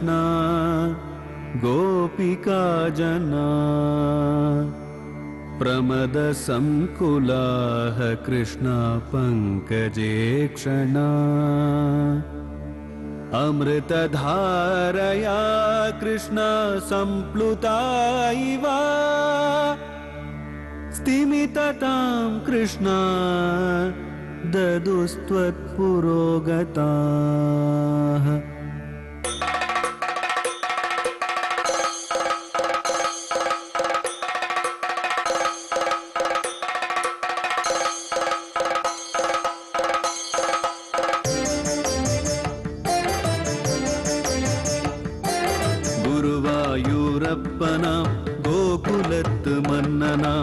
कृष्णा गोपिका जना प्रमद संकुलाः कृष्णा पंकजे क्षणा अमृतधारया कृष्णा संप्लुता इव स्तिमिततां कृष्णा ददुस्त्वत्पुरोगताः। குருவாயூரப்பனா கோகுலத்து மன்னனா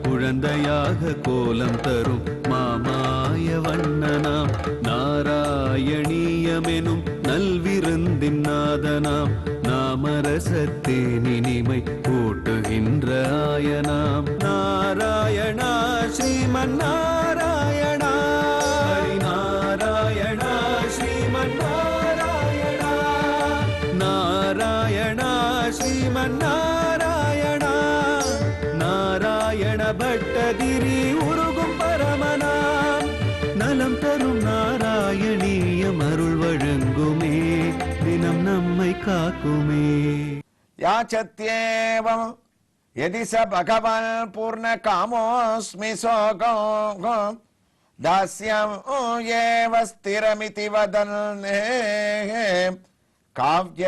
குழந்தையாக கோலம் தரும் மாமாய வண்ணனாம் நாராயணீயமெனும் நல்விருந்தின் நாதனாம் நாமரசத்தேன் இனிமை கூட்டுகின்ற ஆயனாம் நாராயணா ஸ்ரீமன் நாராயணா ஹரிநாராயணா ஸ்ரீமன் நாராயணா நாராயணா ஸ்ரீமன் நாராயணா நாராயண பட்டதிரி உருகும் பரமனாம் நலம் தரும் நாராயணீயம் அருள் வழங்குமே தினம் நம்மை காக்குமே யாச்சத்யேவம் யதி ச பகவான் பூர்ண காமோஸ்மி சோகோ தாஸ்யம் ஏவ ஸ்திரமிதி வதன்னே காவ்ய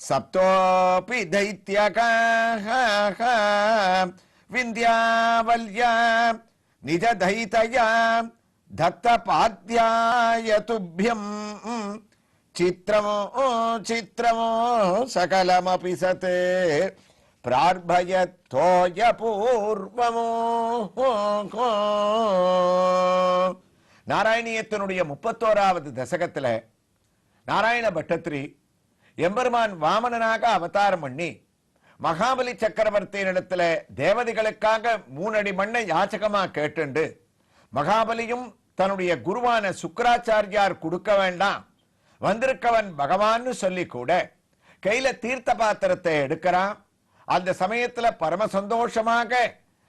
சப்தோபி தைத்யகः விந்தியாவல்யா நிஜ தைதயா தத்த பாத்யாய துப்யம் சித்ரமோ சித்ரமோ சகலமபி சதே பிரார்பயத்தோய பூர்வமோ. நாராயணியத்தினுடைய 31வது தசகத்துல நாராயண பட்டத்திரி எம்பெருமான் வாமனனாக அவதாரம் பண்ணி மகாபலி சக்கரவர்த்தியினிடத்துல தேவதைகளுக்காக 3 அடி மண்ணை யாச்சகமா கேட்டுண்டு மகாபலியும் தன்னுடைய குருவான சுக்கராச்சாரியார் கொடுக்க வேண்டாம் வந்திருக்கவன் பகவான்னு சொல்லி கூட கையில தீர்த்த பாத்திரத்தை எடுக்கிறான். அந்த சமயத்துல பரம சந்தோஷமாக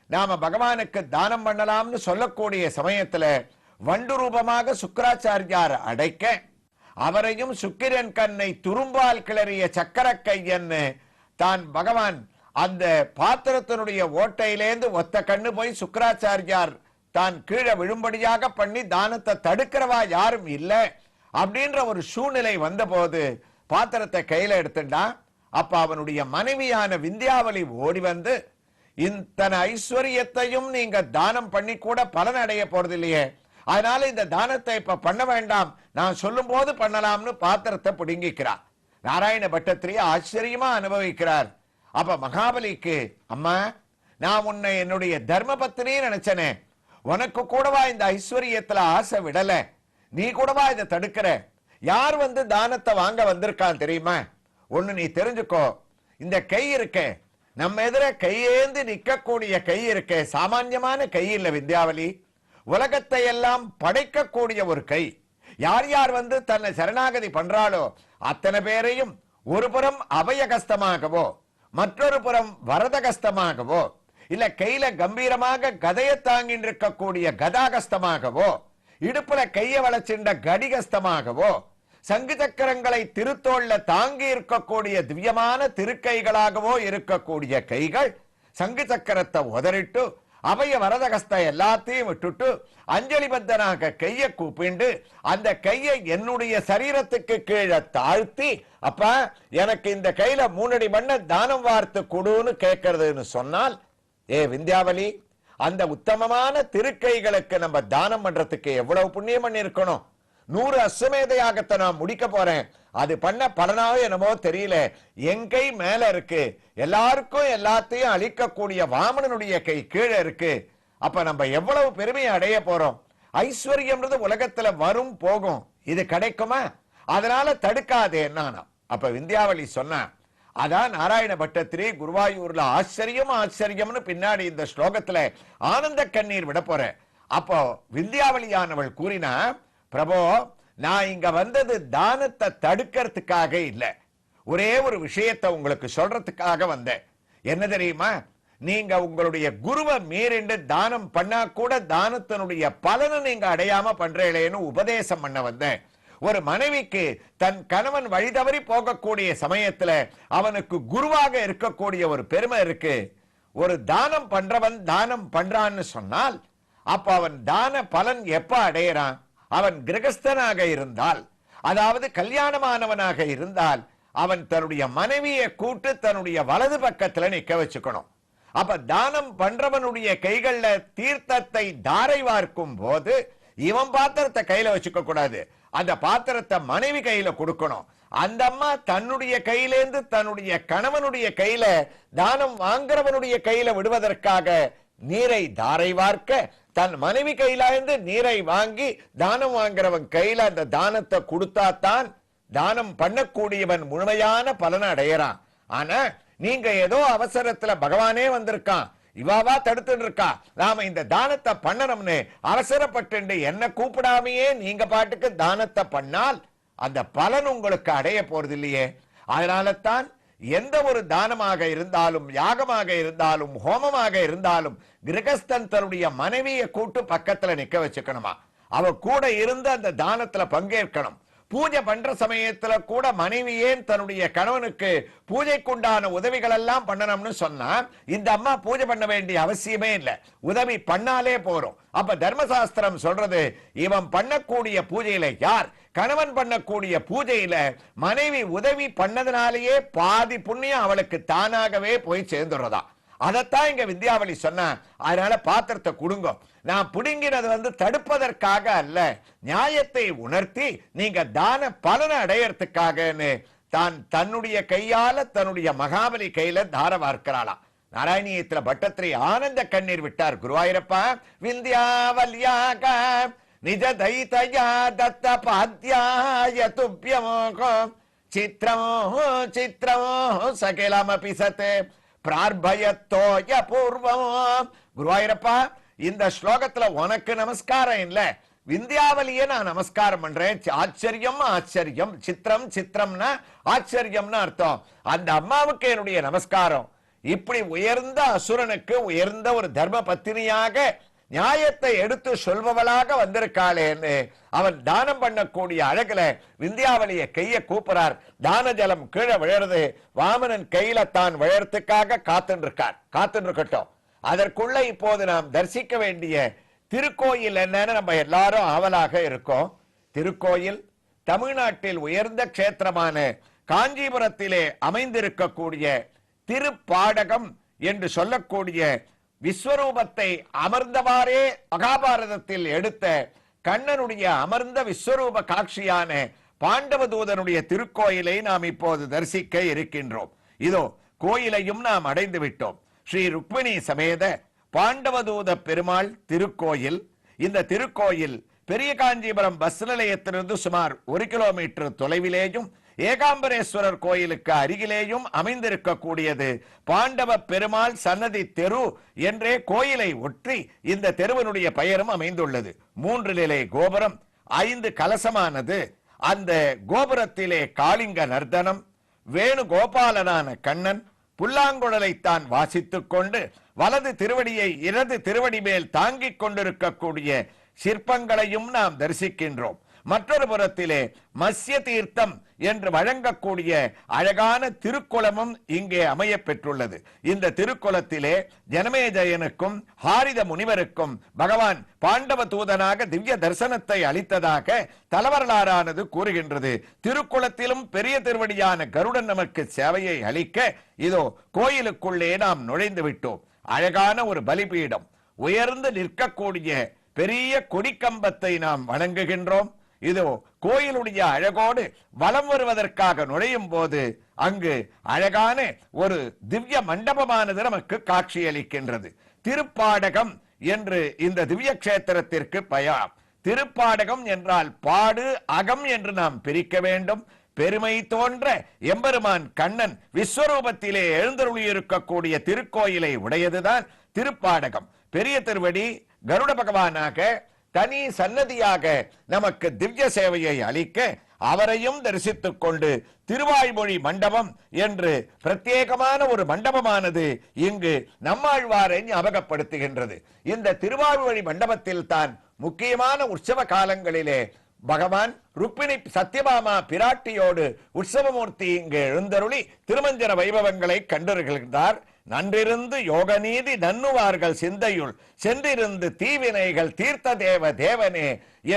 நாம பகவானுக்கு தானம் பண்ணலாம்னு சொல்லக்கூடிய சமயத்துல வண்டு ரூபமாக சுக்கராச்சாரியார் அடைக்க அவரையும் சுக்கிரன் கண்ணை துரும்பால் கிளறிய சக்கர கையன்னு தான் பகவான் அந்த பாத்திரத்தினுடைய ஓட்டையிலேந்து ஒத்த கண்ணு போய் சுக்கராச்சாரியார் தான் கீழே விழும்படியாக பண்ணி தானத்தை தடுக்கிறவா யாரும் இல்லை அப்படின்ற ஒரு சூழ்நிலை வந்த போது பாத்திரத்தை கையில எடுத்துட்டான். அப்ப அவனுடைய மனைவியான விந்தியாவலி ஓடி வந்து இத்தனை ஐஸ்வர்யத்தையும் நீங்க தானம் பண்ணி கூட பலன் அடைய போறது இல்லையே, அதனால இந்த தானத்தை இப்ப பண்ண வேண்டாம், நான் சொல்லும் போது பண்ணலாம்னு பாத்திரத்தை பிடுங்கிக்கிறார். நாராயண பட்டத்திரி ஆச்சரியமா அனுபவிக்கிறார். அப்ப மகாபலிக்கு, அம்மா நான் உன்னை என்னுடைய தர்ம பத்னி நினைச்சனே, உனக்கு கூடவா இந்த ஐஸ்வர்யத்துல ஆசை விடல, நீ கூடவா இதை தடுக்கிற, யார் வந்து தானத்தை வாங்க வந்திருக்கான் தெரியுமா, ஒண்ணு நீ தெரிஞ்சுக்கோ, இந்த கை இருக்க நம்ம எதிர கையேந்து நிற்கக்கூடிய கை இருக்க சாமான்யமான கை இல்ல விந்தியாவலி, உலகத்தை எல்லாம் படைக்கக்கூடிய ஒரு கை. யார் யார் வந்து தன்னை சரணாகதி பண்றாளோ அத்தனை பேரையும் ஒரு புறம் அபயகஸ்தமாகவோ மற்றொரு புறம் வரதகஸ்தமாகவோ இல்ல கையில கம்பீரமாக கதையை தாங்கிட்டு இருக்கக்கூடிய கதாகஸ்தமாகவோ இடுப்புல கைய வளைச்சின்ற கடிகஸ்தமாகவோ சங்கு சக்கரங்களை திருத்தோள்ல தாங்கி இருக்கக்கூடிய திவ்யமான திருக்கைகளாகவோ இருக்கக்கூடிய கைகள் சங்கு சக்கரத்தை உதறிட்டு அபய வரதகஸ்த எல்லாத்தையும் விட்டுட்டு அஞ்சலிபத்தனாக கைய கூப்பிண்டு அந்த கையை என்னுடைய சரீரத்துக்கு கீழே தாழ்த்தி, அப்ப எனக்கு இந்த கையில 3 அடி மண்ணை தானம் வார்த்து கொடுன்னு கேட்கறதுன்னு சொன்னால், ஏ விந்தியாவலி, அந்த உத்தமமான திருக்கைகளுக்கு நம்ம தானம் பண்றதுக்கு எவ்வளவு புண்ணியம் பண்ணி இருக்கணும். 100 அஸ்வமேத யாகத்தை நான் முடிக்க போறேன், அது பண்ண பலனாவே என்னமோ தெரியல, என் கை மேல இருக்கு, எல்லாருக்கும் எல்லாத்தையும் அழிக்கக்கூடிய வாமனனுடைய கை கீழே இருக்கு, அப்ப நம்ம எவ்வளவு பெருமையை அடைய போறோம். ஐஸ்வர்யம்ன்றது உலகத்துல வரும் போகும், இது கிடைக்குமா, அதனால தடுக்காதே நானா. அப்ப விந்தியாவலி சொன்னா, அதான் நாராயண பட்டத்திரி குருவாயூர்ல ஆச்சரியம் ஆச்சரியம்னு பின்னாடி இந்த ஸ்லோகத்துல ஆனந்த கண்ணீர் விட போற. அப்போ விந்தியாவளியானவள் கூறினா, பிரபோ நான் இங்க வந்தது தானத்தை தடுக்கிறதுக்காக இல்ல, ஒரே ஒரு விஷயத்தை உங்களுக்கு சொல்றதுக்காக வந்தேன். என்ன தெரியுமா? நீங்க உங்களுடைய குருவை மீறிண்டு தானம் பண்ணா கூட தானத்தினுடைய பலனை நீங்க அடையாம பண்றீங்களேன்னு உபதேசம் பண்ண வந்தேன். ஒரு மனைவிக்கு தன் கணவன் வழி தவறி போகக்கூடிய சமயத்துல அவனுக்கு குருவாக இருக்கக்கூடிய ஒரு பெருமை இருக்கு. ஒரு தானம் பண்றவன் தானம் பண்றான்னு சொன்னால் அப்ப அவன் தான பலன் எப்ப அடையறான்? அவன் கிரகஸ்தனாக இருந்தால், அதாவது கல்யாணமானவனாக இருந்தால், அவன் தன்னுடைய மனைவியை கூட்டு தன்னுடைய வலது பக்கத்துல நிக்க வச்சுக்கணும். அப்ப தானம் பண்றவனுடைய கைகள்ல தீர்த்தத்தை தாரை வார்க்கும் போது இவன் பாத்திரத்தை கையில வச்சுக்க கூடாது, அந்த பாத்திரத்தை மனைவி கையில கொடுக்கணும். அந்த அம்மா தன்னுடைய கையிலேந்து தன்னுடைய கணவனுடைய கையில தானம் வாங்குறவனுடைய கையில விடுவதற்காக நீரை தாரை வார்க்க, தன் மனைவி கையிலிருந்து நீரை வாங்கி தானம் வாங்குறவன் கையில அந்த தானத்தை கொடுத்தாத்தான் தானம் பண்ணக்கூடியவன் முழுமையான பலனை அடையறான். ஆனா நீங்க ஏதோ அவசரத்துல பகவானே வந்திருக்கான், இவாவா தடுத்துட்டு இருக்கா, நாம இந்த தானத்தை பண்ணணும்னு அவசரப்பட்டு என்ன கூப்பிடாமையே நீங்க பாட்டுக்கு தானத்தை பண்ணால் அந்த பலன் உங்களுக்கு அடைய போறது இல்லையே. அதனால தான் எந்த ஒரு தானமாக இருந்தாலும், யாகமாக இருந்தாலும், ஹோமமாக இருந்தாலும் கிரகஸ்தன் தன்னுடைய மனைவியை கூட்டு பக்கத்துல நிக்க வச்சுக்கணுமா, அவ கூட இருந்து அந்த தானத்துல பங்கேற்கணும். பூஜை பண்ற சமயத்துல கூட மனைவியே தன்னுடைய கணவனுக்கு பூஜைக்குண்டான உதவிகள் எல்லாம் பண்ணணும்னு சொன்னா இந்த அம்மா பூஜை பண்ண வேண்டிய அவசியமே இல்லை, உதவி பண்ணாலே போறோம். அப்ப தர்மசாஸ்திரம் சொல்றது, இவன் பண்ணக்கூடிய பூஜையில யார் கணவன் பண்ணக்கூடிய பூஜையில மனைவி உதவி பண்ணதுனாலேயே பாதி புண்ணியம் அவளுக்கு தானாகவே போய் சேர்ந்துடுறதா. அதத்தான் இங்க வித்யாவளி சொன்ன. அதனால பாத்திரத்தை கொடுங்க. நான் புடுங்கினது தடுப்பதற்காக அல்ல, நியாயத்தை உணர்த்தி நீங்க தான பலனை அடையறதுக்காகன்னு தான் தன்னுடைய கையால தன்னுடைய மகாபலி கையில தார வார்க்கிறாளாம். நாராயணியத்துல பட்டத்திரி ஆனந்த கண்ணீர் விட்டார். குருவாயிரப்பா, விந்தியாவல்யாக நிஜ தைதயா தத்த பாத்யாய துப்யமோ சித்ரமோ சித்ரமோ சகலமபி சத் பிரார்பயத்தோய பூர்வம். குருவாயிரப்பா, இந்த ஸ்லோகத்துல உனக்கு நமஸ்காரம் இல்ல, விந்தியாவலியே நான் நமஸ்காரம் பண்றேன். ஆச்சரியம் ஆச்சரியம், சித்திரம் சித்திரம்னா ஆச்சரியம்னு அர்த்தம். அந்த அம்மாவுக்கு என்னுடைய நமஸ்காரம். இப்படி உயர்ந்த அசுரனுக்கு உயர்ந்த ஒரு தர்ம பத்தினியாக நியாயத்தை எடுத்து சொல்பவளாக வந்திருக்காளேன்னு அவன் தானம் பண்ணக்கூடிய அழகுல விந்தியாவளிய கைய கூப்புறார். தான ஜலம் கீழே விழறது. வாமனன் கையில தான் விழறதுக்காக காத்துட்டு இருக்கட்டும். அதற்குள்ள இப்போது நாம் தரிசிக்க வேண்டிய திருக்கோயில் என்னன்னு நம்ம எல்லாரும் ஆவலாக இருக்கோம். திருக்கோயில் தமிழ்நாட்டில் உயர்ந்த கஷேத்திரமான காஞ்சிபுரத்திலே அமைந்திருக்கக்கூடிய திருப்பாடகம் என்று சொல்லக்கூடிய விஸ்வரூபத்தை அமர்ந்தவாறே மகாபாரதத்தில் எடுத்த கண்ணனுடைய அமர்ந்த விஸ்வரூப காட்சியான பாண்டவதூதனுடைய திருக்கோயிலை நாம் இப்போது தரிசிக்க இருக்கின்றோம். இதோ கோயிலையும் நாம் அடைந்து விட்டோம். ஸ்ரீ ருக்மிணி சமேத பாண்டவதூத பெருமாள் திருக்கோயில். இந்த திருக்கோயில் பெரிய காஞ்சிபுரம் பஸ் நிலையத்திலிருந்து சுமார் 1 கிலோமீட்டர் தொலைவிலேயும் ஏகாம்பரேஸ்வரர் கோயிலுக்கு அருகிலேயும் அமைந்திருக்கக்கூடியது. பாண்டவ பெருமாள் சன்னதி தெரு என்றே கோயிலை ஒற்றி இந்த தெருவனுடைய பெயரும் அமைந்துள்ளது. 3 நிலை கோபுரம், 5 கலசமானது. அந்த கோபுரத்திலே காளிங்க நர்தனம், வேணுகோபாலனான கண்ணன் புல்லாங்குழலை தான் வாசித்துக் கொண்டு வலது திருவடியை இடது திருவடி மேல் தாங்கிக் கொண்டிருக்கக்கூடிய சிற்பங்களையும் நாம் தரிசிக்கின்றோம். மற்றொரு புறத்திலே மத்ய தீர்த்தம் என்று வழங்கக்கூடிய அழகான திருக்குளமும் இங்கே அமைய பெற்றுள்ளது. இந்த திருக்குளத்திலே ஜனமேஜயனுக்கும் ஹாரித முனிவருக்கும் பகவான் பாண்டவ தூதனாக திவ்ய தரிசனத்தை அளித்ததாக தலவரலாறானது கூறுகின்றது. திருக்குளத்திலும் பெரிய திருவடியான கருடன் நமக்கு சேவையை அளிக்க இதோ கோயிலுக்குள்ளே நாம் நுழைந்து விட்டோம். அழகான ஒரு பலிபீடம், உயர்ந்து நிற்கக்கூடிய பெரிய கொடிக்கம்பத்தை நாம் வணங்குகின்றோம். இதோ கோயிலுடைய அழகோடு வலம் வருவதற்காக நுழையும் போது அங்கு அழகான ஒரு திவ்ய மண்டபமானது நமக்கு காட்சியளிக்கின்றது. திருப்பாடகம் என்று இந்த திவ்ய கஷேத்திரத்திற்கு பெயர். திருப்பாடகம் என்றால் பாடு அகம் என்று நாம் பிரிக்க வேண்டும். பெருமை தோன்ற எம்பெருமான் கண்ணன் விஸ்வரூபத்திலே எழுந்தருளியிருக்கக்கூடிய திருக்கோயிலை உடையதுதான் திருப்பாடகம். பெரிய திருவடி கருட பகவானாக தனி சன்னதியாக நமக்கு திவ்ய சேவையை அளிக்க அவரையும் தரிசித்துக் கொண்டு திருவாய்மொழி மண்டபம் என்று பிரத்யேகமான ஒரு மண்டபமானது இங்கு நம்மாழ்வாரை ஞாபகப்படுத்துகின்றது. இந்த திருவாய்மொழி மண்டபத்தில் தான் முக்கியமான உற்சவ காலங்களிலே பகவான் ருக்மிணி சத்யபாமா பிராட்டியோடு உற்சவமூர்த்தி இங்கு எழுந்தருளி திருமஞ்சன வைபவங்களை கண்டிருக்கின்றார். நன்றிருந்து யோகநீதி நன்னுவார்கள் சிந்தையுள் சென்றிருந்து தீவினைகள் தீர்த்த தேவ தேவனே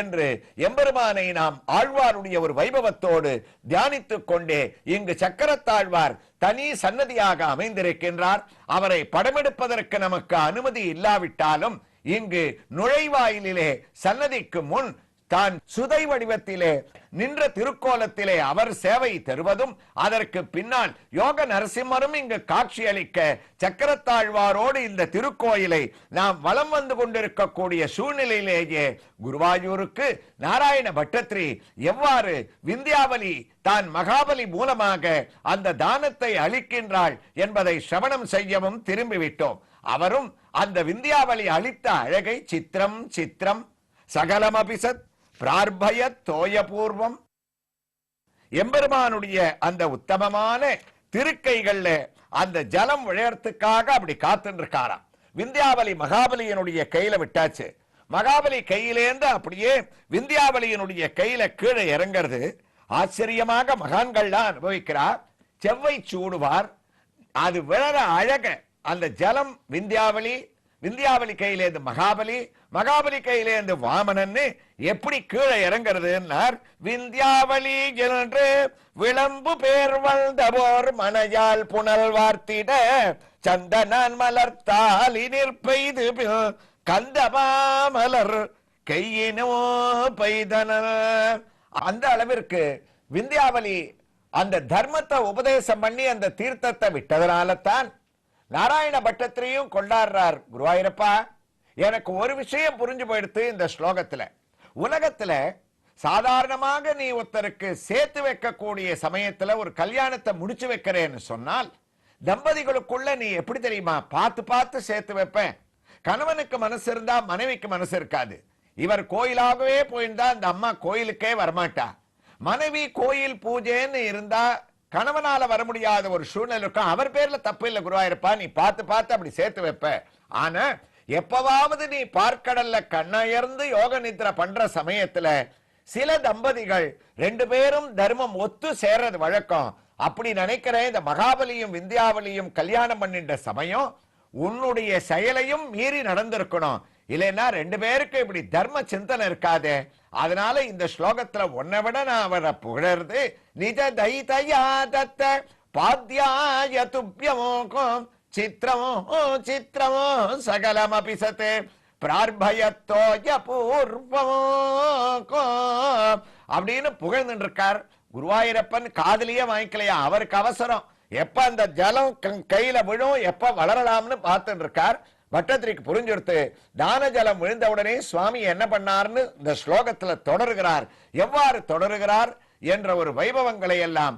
என்று எம்பெருமானை நாம் ஆழ்வாருடைய ஒரு வைபவத்தோடு தியானித்துக் கொண்டே இங்கு சக்கரத்தாழ்வார் தனி சன்னதியாக அமைந்திருக்கின்றார். அவரை படமெடுப்பதற்கு நமக்கு அனுமதி இல்லாவிட்டாலும் இங்கு நுழைவாயிலே சன்னதிக்கு முன் தான் சுதை வடிவத்திலே நின்ற திருக்கோலத்திலே அவர் சேவை தருவதும் அதற்கு பின்னால் யோக நரசிம்மரும் இங்கு காட்சியளிக்க சக்கரத்தாழ்வாரோடு இந்த திருக்கோயிலை நாம் வலம் வந்து கொண்டிருக்கக்கூடிய சூழ்நிலையிலேயே குருவாயூருக்கு நாராயண பட்டத்ரி எவ்வாறு விந்தியாவலி தான் மகாபலி மூலமாக அந்த தானத்தை அளிக்கின்றாள் என்பதை சிரவணம் செய்யவும் திரும்பிவிட்டோம். அவரும் அந்த விந்தியாவலி அளித்த அழகை சித்திரம் சித்திரம் சகலமபிசத் பிரார்பய தோயபூர்வம் எம்பெருமானுடைய அந்த உத்தமமான திருக்கைகள்ல அந்த ஜலம் விளையறதுக்காக அப்படி காத்துட்டு இருக்காராம். விந்தியாவலி மகாபலியனுடைய கையில விட்டாச்சு. மகாபலி கையிலேந்து அப்படியே விந்தியாவலியனுடைய கையில கீழே இறங்கிறது. ஆச்சரியமாக மகான்கள்லாம் அனுபவிக்கிறார். செவ்வை சூடுவார். அது விழற அழக அந்த ஜலம் விந்தியாவலி கையிலேந்து மகாபலி, மகாபலி கையிலேந்து வாமனன்னு எப்படி கீழே இறங்குறதுன்னார். விந்தியாவளி என்று விளம்பு பேர் வந்தவோர் மனையால் புனல் வார்த்திட சந்தனான் மலர்த்தாலி நிற்பெய்து கந்தமாமலர் கையினோ பெய்தனர். அந்த அளவிற்கு விந்தியாவளி அந்த தர்மத்தை உபதேசம் பண்ணி அந்த தீர்த்தத்தை விட்டதனால தான் நாராயண பட்டத்திரியும் கொண்டாடுறார். குருவாயூரப்பா, எனக்கு ஒரு விஷயம் புரிஞ்சு போயிடுத்து இந்த ஸ்லோகத்துல. உலகத்துல சாதாரணமாக நீ ஒருத்தருக்கு சேர்த்து வைக்கக்கூடிய சமயத்துல ஒரு கல்யாணத்தை முடிச்சு வைக்கிறேன்னு சொன்னால் தம்பதிகளுக்குள்ள நீ எப்படி தெரியுமா பார்த்து பார்த்து சேர்த்து வைப்பேன். கணவனுக்கு மனசு இருந்தா மனைவிக்கு மனசு இருக்காது. இவர் கோயிலாகவே போயிருந்தா இந்த அம்மா கோயிலுக்கே வரமாட்டா. மனைவி கோயில் பூஜைன்னு இருந்தா கணவனால வர முடியாத ஒரு சூழ்நிலை இருக்கும். அவர் பேர்ல தப்பு இல்லை குருவாயிருப்பா, நீ பார்த்து பார்த்து அப்படி சேர்த்து வைப்ப. ஆனா எப்பவாவது நீ பார்க்கடல்ல கண்ணயர்ந்து யோக நித்ரை பண்ற சமயத்துல சில தம்பதிகள் ரெண்டு பேரும் தர்மம் ஒத்து சேர்றது வழக்கம். அப்படி நினைக்கிறேன். இந்த மகாபலியும் விந்தியாவலியும் கல்யாணம் பண்ணிட்ட சமயம் உன்னுடைய செயலையும் மீறி நடந்திருக்கணும். இல்லைன்னா ரெண்டு பேருக்கு இப்படி தர்ம சிந்தனை இருக்காதே. அதனால இந்த ஸ்லோகத்துல ஒன்னை விட நான் அவரை புகழறது நிஜ தைதயா தத்த பாத்யாய துப்யமோகம் சித்திரமோ சித்திரமோ சகலம் அபிசத்தே பிரார்பயத்தோய பூர்வமோ அப்படின்னு புகழ்ந்து இருக்கார். குருவாயூரப்பன் காதலியே வாங்கிக்கலையா, அவருக்கு அவசரம். எப்ப அந்த ஜலம் கையில விழும், எப்ப வளரலாம்னு பார்த்துட்டு இருக்கார். பட்டத்திரிக்கு புரிஞ்சுடுத்து தான ஜலம் விழுந்த உடனே சுவாமி என்ன பண்ணார்னு இந்த ஸ்லோகத்துல தொடருகிறார். எவ்வாறு தொடருகிறார் என்ற ஒரு வைபவங்களை எல்லாம்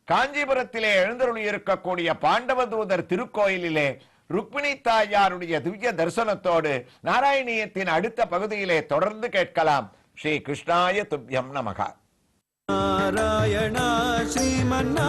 காஞ்சிபுரத்திலே எழுந்தருளி இருக்கக்கூடிய பாண்டவதூதர் திருக்கோயிலிலே ருக்மிணி தாயாருடைய திவ்ய தரிசனத்தோடு நாராயணியத்தின் அடுத்த பகுதியிலே தொடர்ந்து கேட்கலாம். ஸ்ரீ கிருஷ்ணாய துப்யம் நமகா. நாராயணா ஸ்ரீமன்னா